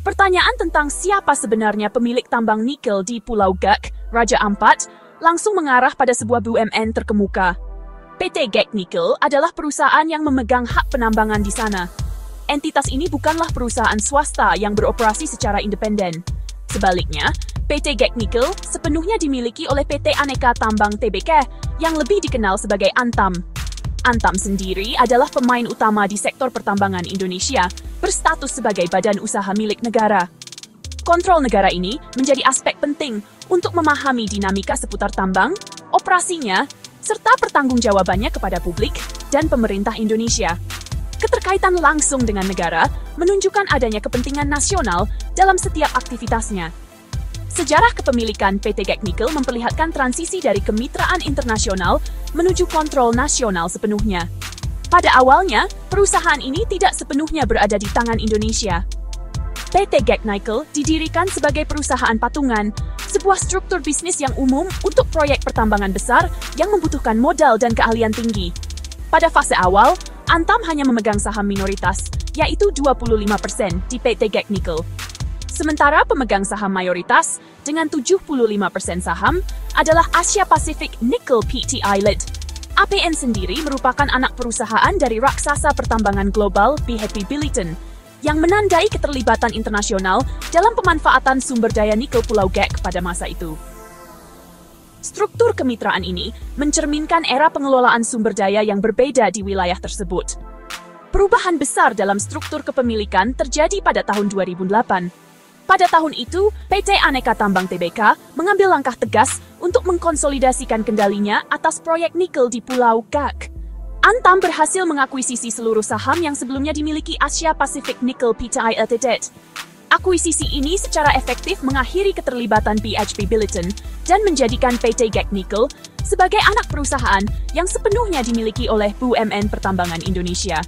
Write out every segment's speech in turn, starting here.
Pertanyaan tentang siapa sebenarnya pemilik tambang nikel di Pulau Gek, Raja Ampat, langsung mengarah pada sebuah BUMN terkemuka. PT Gek Nickel adalah perusahaan yang memegang hak penambangan di sana. Entitas ini bukanlah perusahaan swasta yang beroperasi secara independen. Sebaliknya, PT Gek Nickel sepenuhnya dimiliki oleh PT Aneka Tambang Tbk yang lebih dikenal sebagai Antam. Antam sendiri adalah pemain utama di sektor pertambangan Indonesia, berstatus sebagai badan usaha milik negara. Kontrol negara ini menjadi aspek penting untuk memahami dinamika seputar tambang, operasinya, serta pertanggungjawabannya kepada publik dan pemerintah Indonesia. Keterkaitan langsung dengan negara menunjukkan adanya kepentingan nasional dalam setiap aktivitasnya. Sejarah kepemilikan PT Gek Nickel memperlihatkan transisi dari kemitraan internasional menuju kontrol nasional sepenuhnya. Pada awalnya, perusahaan ini tidak sepenuhnya berada di tangan Indonesia. PT Gek Nickel didirikan sebagai perusahaan patungan, sebuah struktur bisnis yang umum untuk proyek pertambangan besar yang membutuhkan modal dan keahlian tinggi. Pada fase awal, Antam hanya memegang saham minoritas, yaitu 25% di PT Gek Nickel. Sementara pemegang saham mayoritas dengan 75% saham adalah Asia Pacific Nickel Pty Ltd. APN sendiri merupakan anak perusahaan dari raksasa pertambangan global BHP Billiton yang menandai keterlibatan internasional dalam pemanfaatan sumber daya nikel Pulau Gek pada masa itu. Struktur kemitraan ini mencerminkan era pengelolaan sumber daya yang berbeda di wilayah tersebut. Perubahan besar dalam struktur kepemilikan terjadi pada tahun 2008. Pada tahun itu, PT Aneka Tambang Tbk mengambil langkah tegas untuk mengkonsolidasikan kendalinya atas proyek nikel di Pulau Gek. Antam berhasil mengakuisisi seluruh saham yang sebelumnya dimiliki Asia Pacific Nickel Pty Ltd. Akuisisi ini secara efektif mengakhiri keterlibatan BHP Billiton dan menjadikan PT Gek Nickel sebagai anak perusahaan yang sepenuhnya dimiliki oleh BUMN Pertambangan Indonesia.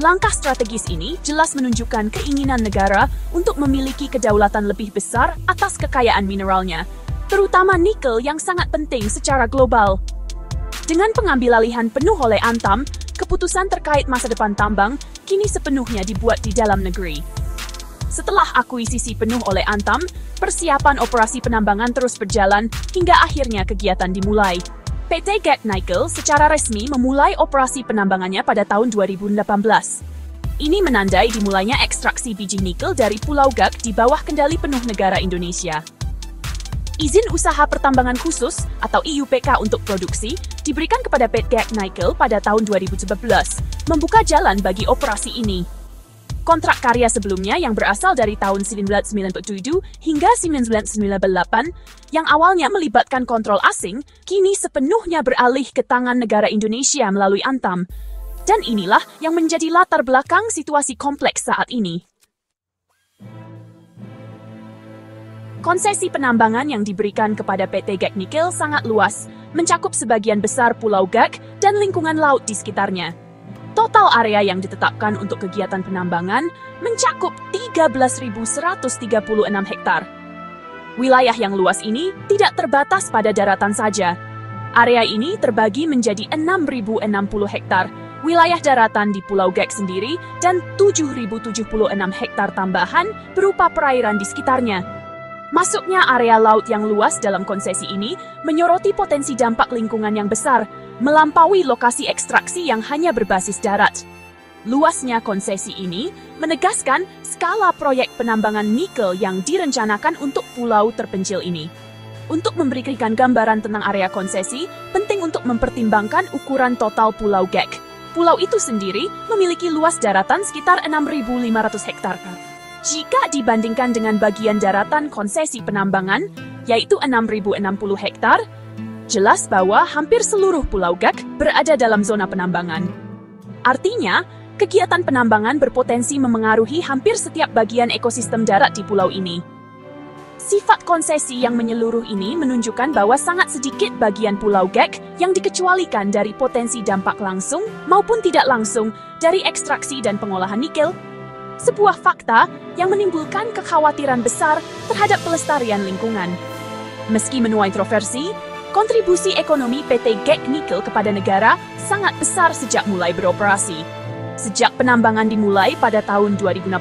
Langkah strategis ini jelas menunjukkan keinginan negara untuk memiliki kedaulatan lebih besar atas kekayaan mineralnya, terutama nikel yang sangat penting secara global. Dengan pengambilalihan penuh oleh Antam, keputusan terkait masa depan tambang kini sepenuhnya dibuat di dalam negeri. Setelah akuisisi penuh oleh Antam, persiapan operasi penambangan terus berjalan hingga akhirnya kegiatan dimulai. PT Gek Nickel secara resmi memulai operasi penambangannya pada tahun 2018. Ini menandai dimulainya ekstraksi biji nikel dari Pulau Gek di bawah kendali penuh negara Indonesia. Izin usaha pertambangan khusus atau IUPK untuk produksi diberikan kepada PT Gek Nickel pada tahun 2011, membuka jalan bagi operasi ini. Kontrak karya sebelumnya yang berasal dari tahun 1997 hingga 1998 yang awalnya melibatkan kontrol asing, kini sepenuhnya beralih ke tangan negara Indonesia melalui Antam. Dan inilah yang menjadi latar belakang situasi kompleks saat ini. Konsesi penambangan yang diberikan kepada PT Gek Nickel sangat luas, mencakup sebagian besar Pulau Gek dan lingkungan laut di sekitarnya. Total area yang ditetapkan untuk kegiatan penambangan mencakup 13.136 hektar. Wilayah yang luas ini tidak terbatas pada daratan saja. Area ini terbagi menjadi 6.060 hektar, wilayah daratan di Pulau Gek sendiri, dan 7.076 hektar tambahan berupa perairan di sekitarnya. Masuknya area laut yang luas dalam konsesi ini menyoroti potensi dampak lingkungan yang besar, melampaui lokasi ekstraksi yang hanya berbasis darat. Luasnya konsesi ini menegaskan skala proyek penambangan nikel yang direncanakan untuk pulau terpencil ini. Untuk memberikan gambaran tentang area konsesi, penting untuk mempertimbangkan ukuran total Pulau Gek. Pulau itu sendiri memiliki luas daratan sekitar 6.500 hektar. Jika dibandingkan dengan bagian daratan konsesi penambangan, yaitu 6.060 hektar, jelas bahwa hampir seluruh Pulau Gek berada dalam zona penambangan. Artinya, kegiatan penambangan berpotensi memengaruhi hampir setiap bagian ekosistem darat di pulau ini. Sifat konsesi yang menyeluruh ini menunjukkan bahwa sangat sedikit bagian Pulau Gek yang dikecualikan dari potensi dampak langsung maupun tidak langsung dari ekstraksi dan pengolahan nikel. Sebuah fakta yang menimbulkan kekhawatiran besar terhadap pelestarian lingkungan. Meski menuai kontroversi, kontribusi ekonomi PT Gek Nickel kepada negara sangat besar sejak mulai beroperasi. Sejak penambangan dimulai pada tahun 2014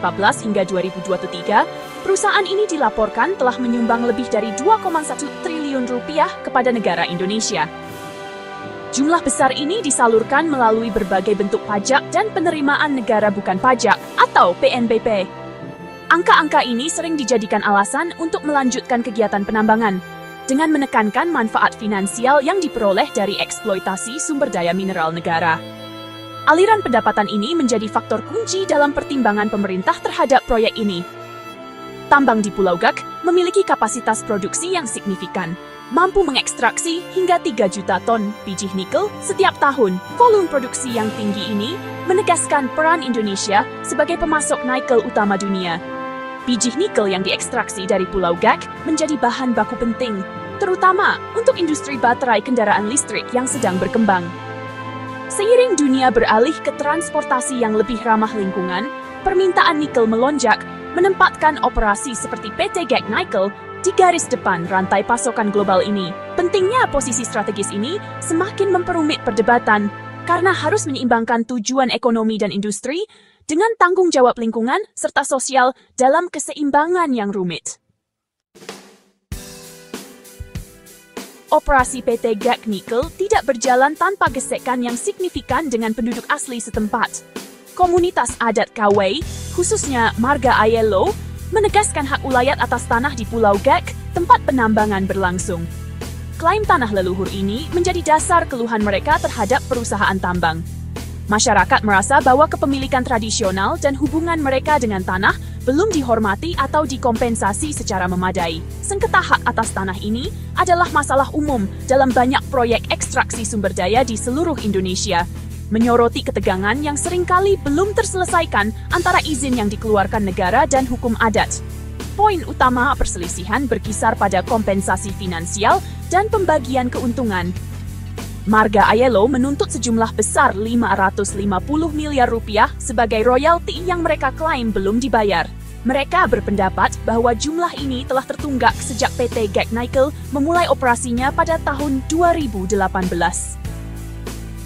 hingga 2023, perusahaan ini dilaporkan telah menyumbang lebih dari 2,1 triliun rupiah kepada negara Indonesia. Jumlah besar ini disalurkan melalui berbagai bentuk pajak dan penerimaan negara bukan pajak atau PNBP. Angka-angka ini sering dijadikan alasan untuk melanjutkan kegiatan penambangan, dengan menekankan manfaat finansial yang diperoleh dari eksploitasi sumber daya mineral negara. Aliran pendapatan ini menjadi faktor kunci dalam pertimbangan pemerintah terhadap proyek ini. Tambang di Pulau Gak memiliki kapasitas produksi yang signifikan, mampu mengekstraksi hingga 3 juta ton biji nikel setiap tahun. Volume produksi yang tinggi ini menegaskan peran Indonesia sebagai pemasok nikel utama dunia. Biji nikel yang diekstraksi dari Pulau Gak menjadi bahan baku penting, terutama untuk industri baterai kendaraan listrik yang sedang berkembang. Seiring dunia beralih ke transportasi yang lebih ramah lingkungan, permintaan nikel melonjak, menempatkan operasi seperti PT GAC Nickel di garis depan rantai pasokan global ini. Pentingnya posisi strategis ini semakin memperumit perdebatan karena harus menyeimbangkan tujuan ekonomi dan industri dengan tanggung jawab lingkungan serta sosial dalam keseimbangan yang rumit. Operasi PT GAC Nickel tidak berjalan tanpa gesekan yang signifikan dengan penduduk asli setempat. Komunitas adat Kawai, khususnya Marga Ayelo, menegaskan hak ulayat atas tanah di Pulau Gak, tempat penambangan berlangsung. Klaim tanah leluhur ini menjadi dasar keluhan mereka terhadap perusahaan tambang. Masyarakat merasa bahwa kepemilikan tradisional dan hubungan mereka dengan tanah belum dihormati atau dikompensasi secara memadai. Sengketa hak atas tanah ini adalah masalah umum dalam banyak proyek ekstraksi sumber daya di seluruh Indonesia, menyoroti ketegangan yang seringkali belum terselesaikan antara izin yang dikeluarkan negara dan hukum adat. Poin utama perselisihan berkisar pada kompensasi finansial dan pembagian keuntungan. Marga Ayelo menuntut sejumlah besar 550 miliar rupiah sebagai royalti yang mereka klaim belum dibayar. Mereka berpendapat bahwa jumlah ini telah tertunggak sejak PT GAC Nickel memulai operasinya pada tahun 2018.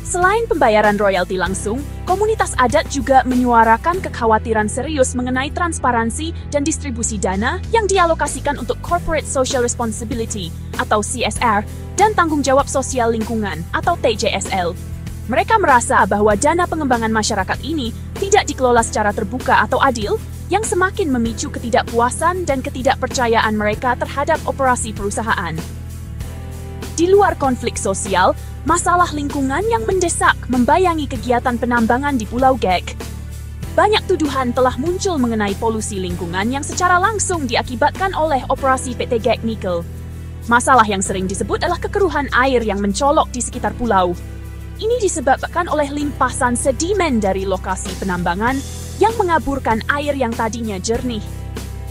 Selain pembayaran royalti langsung, komunitas adat juga menyuarakan kekhawatiran serius mengenai transparansi dan distribusi dana yang dialokasikan untuk Corporate Social Responsibility atau CSR dan tanggung jawab sosial lingkungan atau TJSL. Mereka merasa bahwa dana pengembangan masyarakat ini tidak dikelola secara terbuka atau adil, yang semakin memicu ketidakpuasan dan ketidakpercayaan mereka terhadap operasi perusahaan. Di luar konflik sosial, masalah lingkungan yang mendesak membayangi kegiatan penambangan di Pulau Gak. Banyak tuduhan telah muncul mengenai polusi lingkungan yang secara langsung diakibatkan oleh operasi PT GAC Nickel. Masalah yang sering disebut adalah kekeruhan air yang mencolok di sekitar pulau. Ini disebabkan oleh limpasan sedimen dari lokasi penambangan yang mengaburkan air yang tadinya jernih.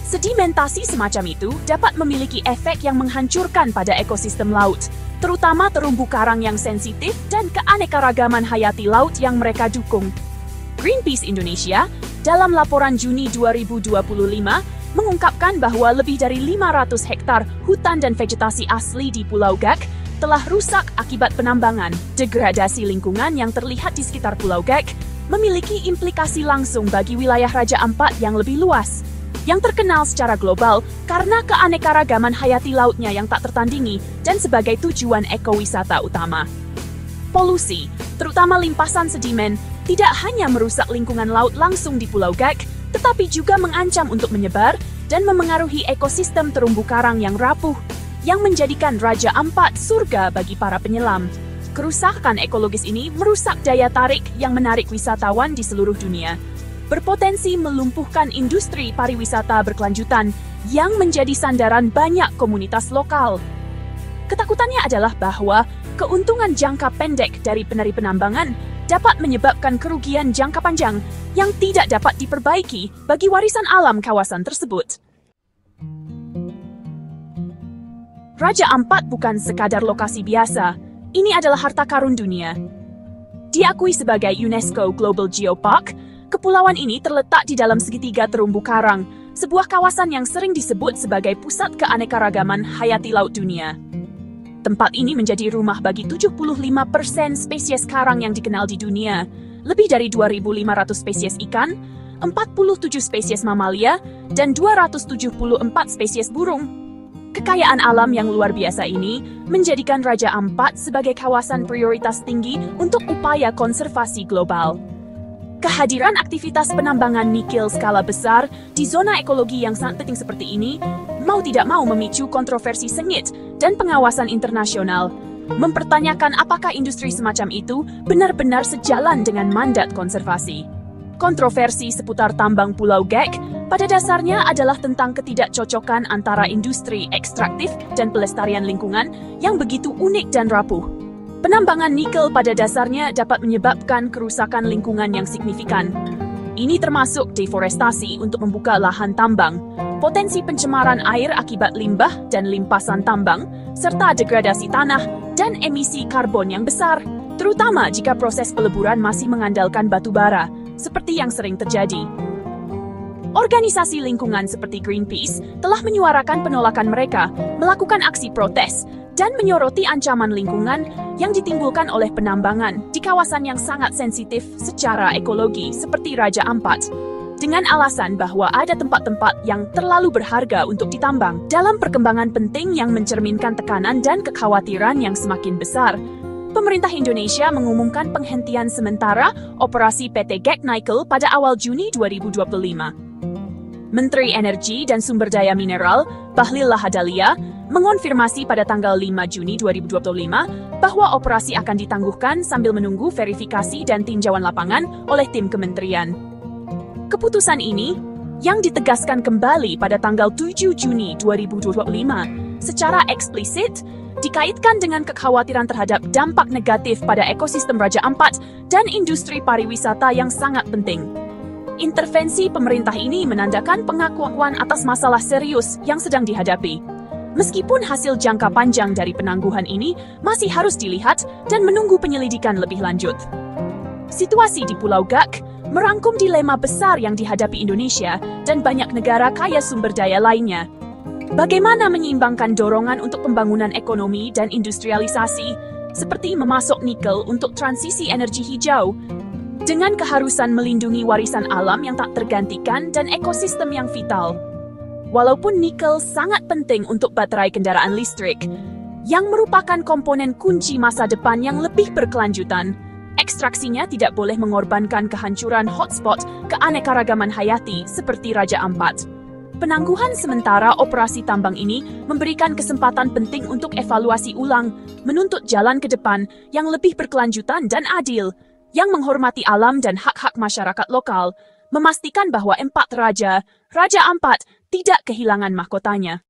Sedimentasi semacam itu dapat memiliki efek yang menghancurkan pada ekosistem laut, terutama terumbu karang yang sensitif dan keanekaragaman hayati laut yang mereka dukung. Greenpeace Indonesia, dalam laporan Juni 2025, mengungkapkan bahwa lebih dari 500 hektar hutan dan vegetasi asli di Pulau Gak telah rusak akibat penambangan. Degradasi lingkungan yang terlihat di sekitar Pulau Gak memiliki implikasi langsung bagi wilayah Raja Ampat yang lebih luas, yang terkenal secara global karena keanekaragaman hayati lautnya yang tak tertandingi dan sebagai tujuan ekowisata utama. Polusi, terutama limpasan sedimen, tidak hanya merusak lingkungan laut langsung di Pulau Gak, tetapi juga mengancam untuk menyebar dan memengaruhi ekosistem terumbu karang yang rapuh, yang menjadikan Raja Ampat surga bagi para penyelam. Kerusakan ekologis ini merusak daya tarik yang menarik wisatawan di seluruh dunia, berpotensi melumpuhkan industri pariwisata berkelanjutan yang menjadi sandaran banyak komunitas lokal. Ketakutannya adalah bahwa keuntungan jangka pendek dari penambangan dapat menyebabkan kerugian jangka panjang yang tidak dapat diperbaiki bagi warisan alam kawasan tersebut. Raja Ampat bukan sekadar lokasi biasa, ini adalah harta karun dunia. Diakui sebagai UNESCO Global Geopark, kepulauan ini terletak di dalam segitiga terumbu karang, sebuah kawasan yang sering disebut sebagai pusat keanekaragaman hayati laut dunia. Tempat ini menjadi rumah bagi 75% spesies karang yang dikenal di dunia, lebih dari 2.500 spesies ikan, 47 spesies mamalia, dan 274 spesies burung. Kekayaan alam yang luar biasa ini menjadikan Raja Ampat sebagai kawasan prioritas tinggi untuk upaya konservasi global. Kehadiran aktivitas penambangan nikel skala besar di zona ekologi yang sangat penting seperti ini mau tidak mau memicu kontroversi sengit dan pengawasan internasional, mempertanyakan apakah industri semacam itu benar-benar sejalan dengan mandat konservasi. Kontroversi seputar tambang Pulau Gek pada dasarnya adalah tentang ketidakcocokan antara industri ekstraktif dan pelestarian lingkungan yang begitu unik dan rapuh. Penambangan nikel pada dasarnya dapat menyebabkan kerusakan lingkungan yang signifikan. Ini termasuk deforestasi untuk membuka lahan tambang, potensi pencemaran air akibat limbah dan limpasan tambang, serta degradasi tanah dan emisi karbon yang besar, terutama jika proses peleburan masih mengandalkan batu bara, seperti yang sering terjadi. Organisasi lingkungan seperti Greenpeace telah menyuarakan penolakan mereka, melakukan aksi protes, dan menyoroti ancaman lingkungan yang ditimbulkan oleh penambangan di kawasan yang sangat sensitif secara ekologi seperti Raja Ampat, dengan alasan bahwa ada tempat-tempat yang terlalu berharga untuk ditambang. Dalam perkembangan penting yang mencerminkan tekanan dan kekhawatiran yang semakin besar, pemerintah Indonesia mengumumkan penghentian sementara operasi PT Gek Nickel pada awal Juni 2025. Menteri Energi dan Sumber Daya Mineral, Bahlil Lahadalia, mengonfirmasi pada tanggal 5 Juni 2025 bahwa operasi akan ditangguhkan sambil menunggu verifikasi dan tinjauan lapangan oleh tim kementerian. Keputusan ini, yang ditegaskan kembali pada tanggal 7 Juni 2025, secara eksplisit dikaitkan dengan kekhawatiran terhadap dampak negatif pada ekosistem Raja Ampat dan industri pariwisata yang sangat penting. Intervensi pemerintah ini menandakan pengakuan atas masalah serius yang sedang dihadapi. Meskipun hasil jangka panjang dari penangguhan ini masih harus dilihat dan menunggu penyelidikan lebih lanjut. Situasi di Pulau Gek merangkum dilema besar yang dihadapi Indonesia dan banyak negara kaya sumber daya lainnya. Bagaimana menyeimbangkan dorongan untuk pembangunan ekonomi dan industrialisasi, seperti memasok nikel untuk transisi energi hijau, dengan keharusan melindungi warisan alam yang tak tergantikan dan ekosistem yang vital. Walaupun nikel sangat penting untuk baterai kendaraan listrik, yang merupakan komponen kunci masa depan yang lebih berkelanjutan, ekstraksinya tidak boleh mengorbankan kehancuran hotspot keanekaragaman hayati seperti Raja Ampat. Penangguhan sementara operasi tambang ini memberikan kesempatan penting untuk evaluasi ulang, menuntut jalan ke depan yang lebih berkelanjutan dan adil, yang menghormati alam dan hak-hak masyarakat lokal, memastikan bahwa Empat Raja, Raja Ampat, tidak kehilangan mahkotanya.